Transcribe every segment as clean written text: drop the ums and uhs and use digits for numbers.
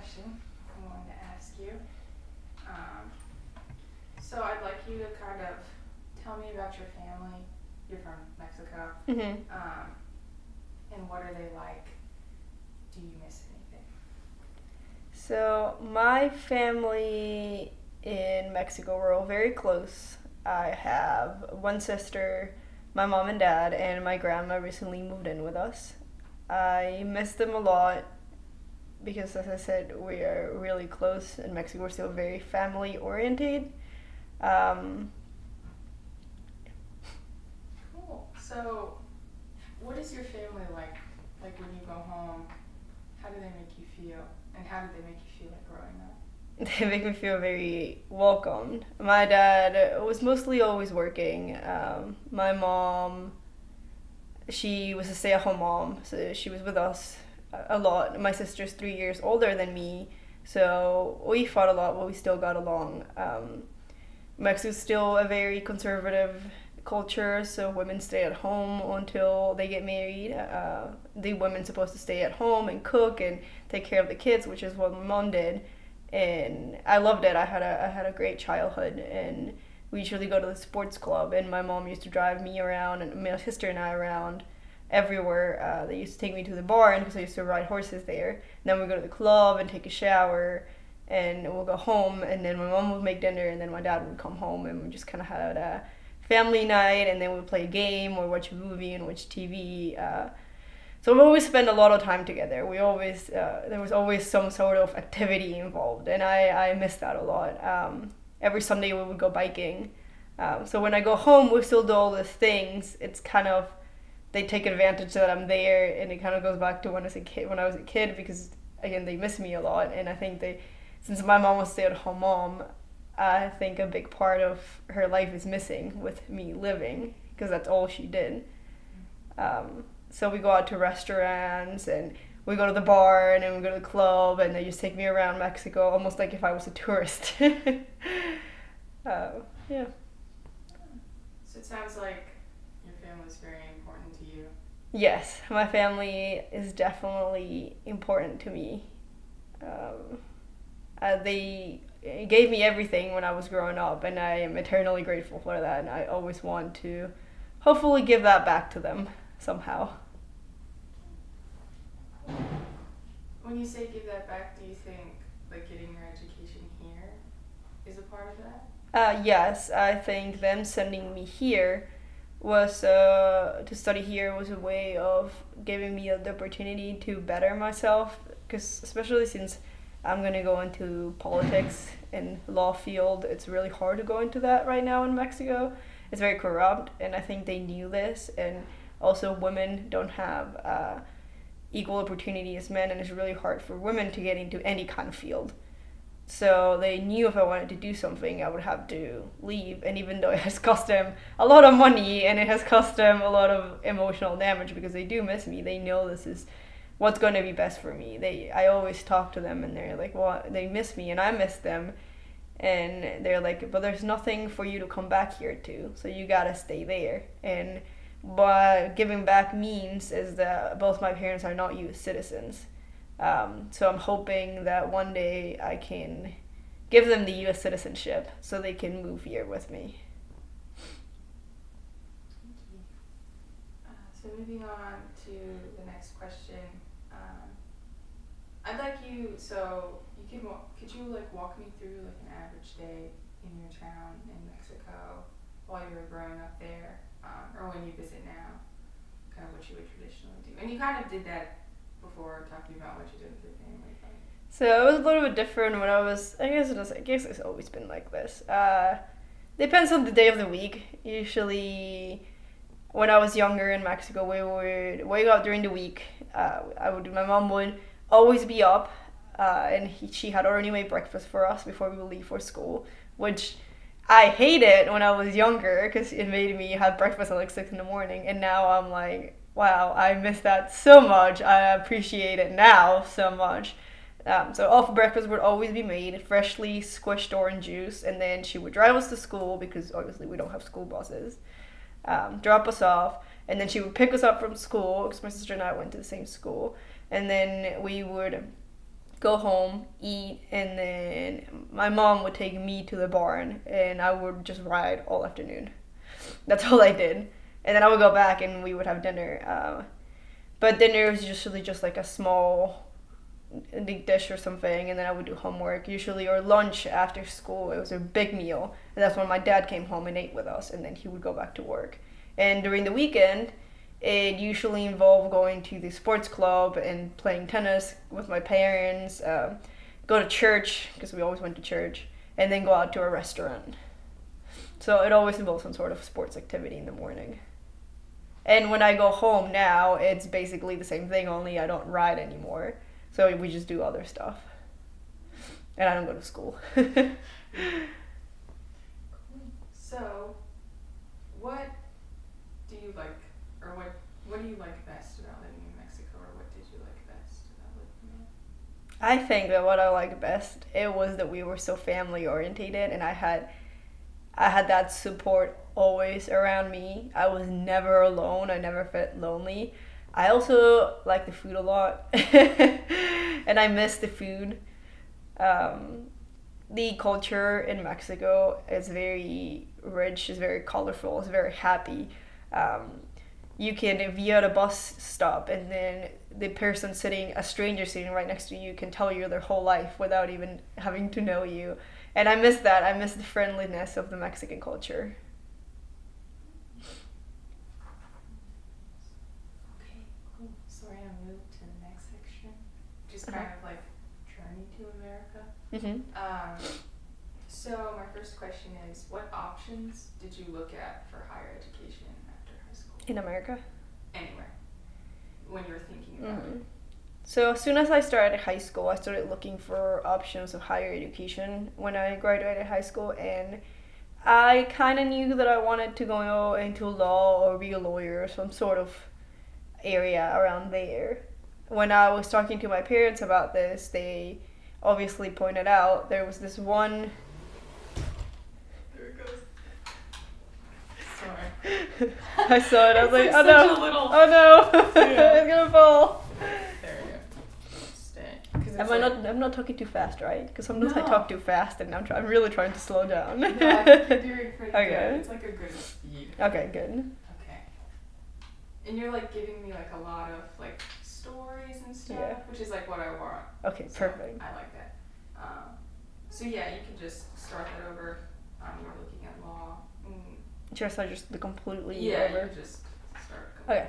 question I wanted to ask you. So I'd like you to kind of tell me about your family. You're from Mexico. And what are they like? Do you miss anything? So my family in Mexico, we're all very close. I have one sister, my mom and dad, and my grandma recently moved in with us. I miss them a lot because, as I said, we are really close in Mexico. We're still very family oriented. Um, Cool. So, what is your family like? Like when you go home, how do they make you feel? And how do they make you feel like growing up? they make me feel very welcomed. My dad was mostly always working. My mom, she was a stay-at-home mom, so she was with us a lot. My sister's 3 years older than me, so we fought a lot, but we still got along. Mexico's still a very conservative culture, so women stay at home until they get married. The women's supposed to stay at home and cook and take care of the kids, which is what my mom did, and I loved it. I had a great childhood, and we usually go to the sports club, and my mom used to drive me around and my sister and I around everywhere. They used to take me to the barn because I used to ride horses there. And then we go to the club and take a shower, and we'll go home, and then my mom would make dinner, and then my dad would come home, and we just kind of had a family night, and then we'd play a game or watch a movie and watch TV. So we always spend a lot of time together. We always there was always some sort of activity involved, and I miss that a lot. Every Sunday we would go biking. So when I go home, we still do all these things. It's kind of they take advantage that I'm there, and it kind of goes back to when I was a kid. When I was a kid, because again they miss me a lot, and I think they, since my mom was stay-at-home mom, I think a big part of her life is missing with me living because that's all she did. So we go out to restaurants and we go to the bar and then we go to the club and they just take me around Mexico almost like if I was a tourist. Yeah. So it sounds like your family's very important to you. Yes, my family is definitely important to me. Um, they gave me everything when I was growing up, and I am eternally grateful for that. And I always want to, hopefully, give that back to them somehow. When you say give that back, do you think like getting your education here is a part of that? Yes, I think them sending me here was to study here was a way of giving me the opportunity to better myself. Because especially since I'm gonna go into politics and law field, it's really hard to go into that right now in Mexico. It's very corrupt, and I think they knew this. And also, women don't have equal opportunity as men, and it's really hard for women to get into any kind of field. So they knew if I wanted to do something, I would have to leave. And even though it has cost them a lot of money and it has cost them a lot of emotional damage because they do miss me, they know this is what's going to be best for me. I always talk to them and they're like, well, they miss me and I miss them. And they're like, but there's nothing for you to come back here to, so you gotta stay there. And what giving back means is that both my parents are not U.S. citizens. So I'm hoping that one day I can give them the U.S. citizenship so they can move here with me. Thank you. So moving on to the next question. I'd like you. So you could you like walk me through like an average day in your town in Mexico while you were growing up there, or when you visit now? Kind of what you would traditionally do, and you kind of did that before talking about what you did with your family. So it was a little bit different when I was. I guess it's always been like this. Depends on the day of the week. Usually, when I was younger in Mexico, we would wake up during the week. My mom would always be up, and she had already made breakfast for us before we would leave for school, which I hated when I was younger because it made me have breakfast at like 6 in the morning, and now I'm like, wow, I miss that so much. I appreciate it now so much. So all breakfast would always be made, freshly squished orange juice, and then she would drive us to school because obviously we don't have school buses. Drop us off, and then she would pick us up from school because my sister and I went to the same school, and then we would go home, eat, and then my mom would take me to the barn, and I would just ride all afternoon. That's all I did. And then I would go back, and we would have dinner. But dinner was usually just like a small dish or something, and then I would do homework usually, or lunch after school. It was a big meal, and that's when my dad came home and ate with us, and then he would go back to work. And during the weekend, it usually involved going to the sports club and playing tennis with my parents, go to church, because we always went to church, and then go out to a restaurant. So it always involves some sort of sports activity in the morning. And when I go home now, it's basically the same thing, only I don't ride anymore. So we just do other stuff. And I don't go to school. So, what do you like, or what do you like best about living in Mexico, or what did you like best about living there? I think that what I liked best, it was that we were so family orientated, and I had that support always around me. I was never alone. I never felt lonely. I also like the food a lot, and I miss the food. The culture in Mexico is very rich, is very colorful, is very happy. You can be at a bus stop, and then the person a stranger sitting right next to you, can tell you their whole life without even having to know you. And I miss that. I miss the friendliness of the Mexican culture. Okay, cool. So we're gonna move to the next section, which is kind of like journey to America. So my first question is, what options did you look at for higher education after high school? In America? Anywhere. When you were thinking about it. So as soon as I started high school, I started looking for options of higher education when I graduated high school, and I kind of knew that I wanted to go into law or be a lawyer or some sort of area around there. When I was talking to my parents about this, they obviously pointed out there was this one... There it goes. Sorry. I saw it, I was like, oh such no, a little... oh no, Yeah. it's gonna fall. There we go. Stay. I'm not talking too fast, right? Because sometimes I No. talk too fast, and I'm really trying to slow down. No, I think you're doing pretty Okay. good. It's like a good speed. Okay, good. Okay. And you're like giving me like a lot of like stories and stuff, Yeah. which is like what I want. Okay, So, perfect. I like that. So yeah, you can just start that over. You're looking at law. Just the completely Yeah, over. you just start. Okay.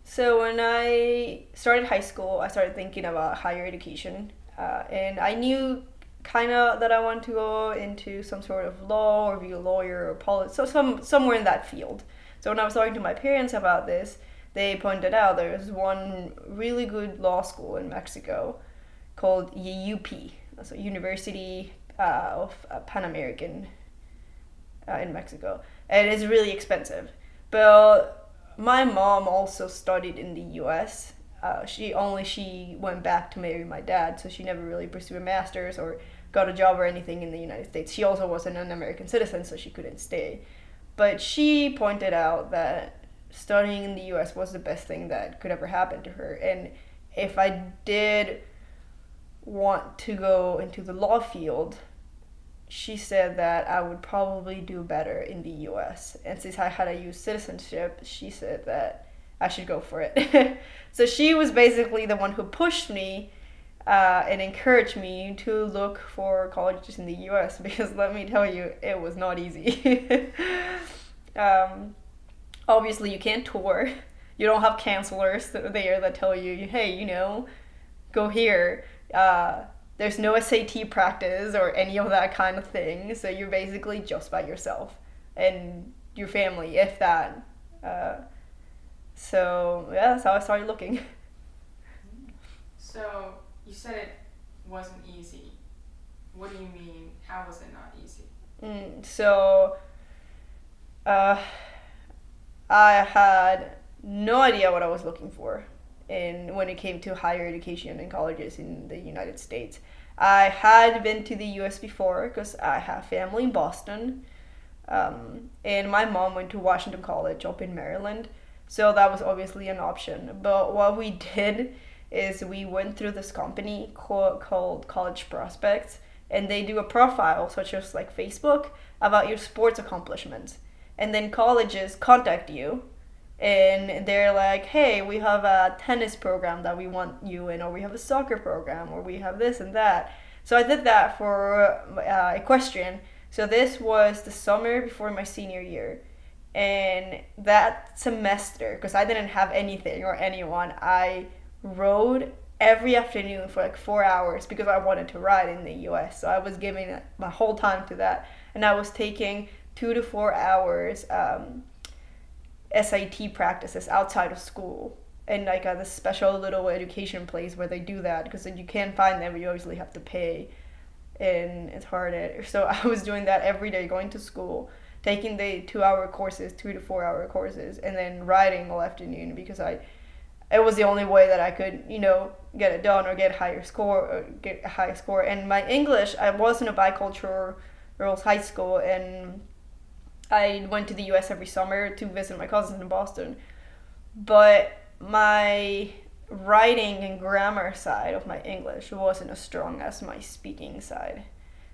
So when I started high school, I started thinking about higher education, and I knew kind of that I wanted to go into some sort of law or be a lawyer or politics, so somewhere in that field. So when I was talking to my parents about this, they pointed out there's one really good law school in Mexico called UP, so University of Pan American in Mexico, and it's really expensive. But my mom also studied in the U.S. She went back to marry my dad, so she never really pursued a master's or got a job or anything in the United States. She also wasn't an American citizen, so she couldn't stay. But she pointed out that studying in the U.S. was the best thing that could ever happen to her. And if I did want to go into the law field, she said that I would probably do better in the U.S. And since I had a U.S. citizenship, she said that I should go for it. So she was basically the one who pushed me and encouraged me to look for colleges in the U.S. because let me tell you, it was not easy. Obviously, you can't tour. You don't have counselors there that tell you, hey, go here. There's no SAT practice or any of that kind of thing, so you're basically just by yourself and your family, if that. So yeah, that's how I started looking. So you said it wasn't easy. What do you mean? How was it not easy? I had no idea what I was looking for when it came to higher education and colleges in the United States. I had been to the US before because I have family in Boston, and my mom went to Washington College up in Maryland, so that was obviously an option. But what we did is we went through this company called College Prospects, and they do a profile, such as like Facebook, about your sports accomplishments. And then colleges contact you and they're like, hey, we have a tennis program that we want you in, or we have a soccer program, or we have this and that. So I did that for equestrian. So this was the summer before my senior year. And that semester, because I didn't have anything or anyone, I rode every afternoon for like 4 hours because I wanted to ride in the US. So I was giving my whole time to that. And I was taking 2 to 4 hours SAT practices outside of school and like this special little education place where they do that, because you can't find them, but you obviously have to pay, and it's hard. So I was doing that every day, going to school, taking the 2 hour courses, 2 to 4 hour courses, and then riding all afternoon because it was the only way that I could, get it done or get a high score. And my English, I was in a bicultural girls' high school, and I went to the US every summer to visit my cousins in Boston. But my writing and grammar side of my English wasn't as strong as my speaking side.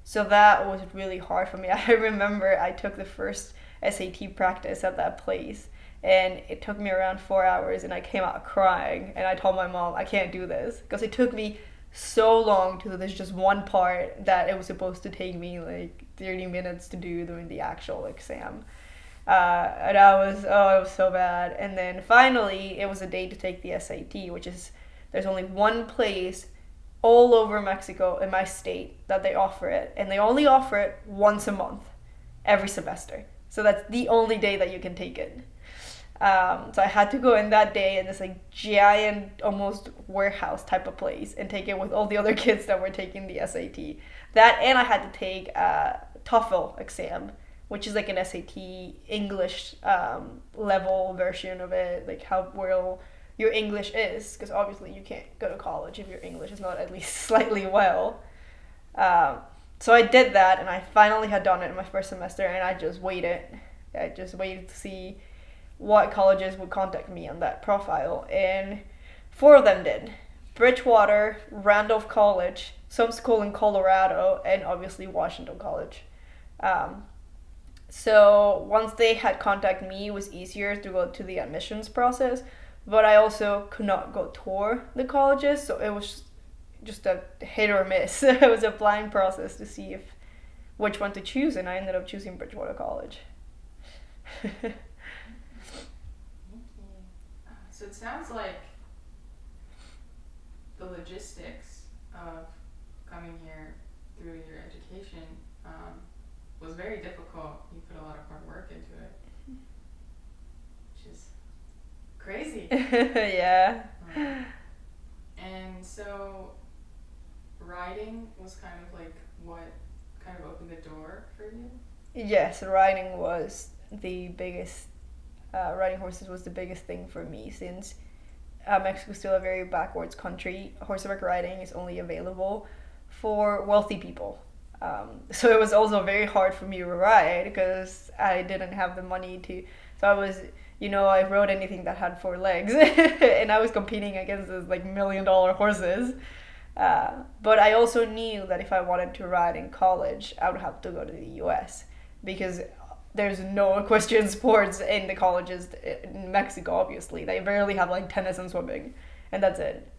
So that was really hard for me. I remember I took the first SAT practice at that place, and it took me around 4 hours, and I came out crying, and I told my mom, I can't do this, because it took me so long to do this just one part that it was supposed to take me like 30 minutes to do during the actual exam. And it was so bad. And then finally, it was a day to take the SAT, which is, there's only one place all over Mexico in my state that they offer it. And they only offer it once a month, every semester. So that's the only day that you can take it. So I had to go in that day in this like giant, almost warehouse type of place and take it with all the other kids that were taking the SAT. That, and I had to take a TOEFL exam, which is like an SAT English level version of it, like how well your English is, because obviously you can't go to college if your English is not at least slightly well. So I did that, and I finally had done it in my first semester, and I just waited. To see what colleges would contact me on that profile, and 4 of them did. Bridgewater, Randolph College, some school in Colorado, and obviously Washington College. So once they had contacted me, it was easier to go to the admissions process, but I also could not go tour the colleges, so it was just a hit or miss. It was a blind process to see which one to choose, and I ended up choosing Bridgewater College. So it sounds like the logistics of coming here through your education was very difficult. You put a lot of hard work into it, which is crazy. Yeah. And so riding was kind of like what kind of opened the door for you? Yes, riding was the biggest. Riding horses was the biggest thing for me, since Mexico is still a very backwards country. Horseback riding is only available for wealthy people. So it was also very hard for me to ride because I didn't have the money to. So I was, I rode anything that had 4 legs, and I was competing against these like $1 million horses. But I also knew that if I wanted to ride in college, I would have to go to the US, because there's no equestrian sports in the colleges in Mexico, obviously. They barely have like tennis and swimming, and that's it.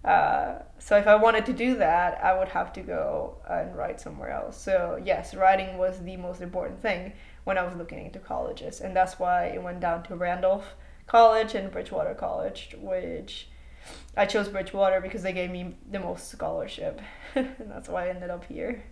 So if I wanted to do that, I would have to go and ride somewhere else. So yes, riding was the most important thing when I was looking into colleges, and that's why it went down to Randolph College and Bridgewater College, which I chose Bridgewater because they gave me the most scholarship, and that's why I ended up here.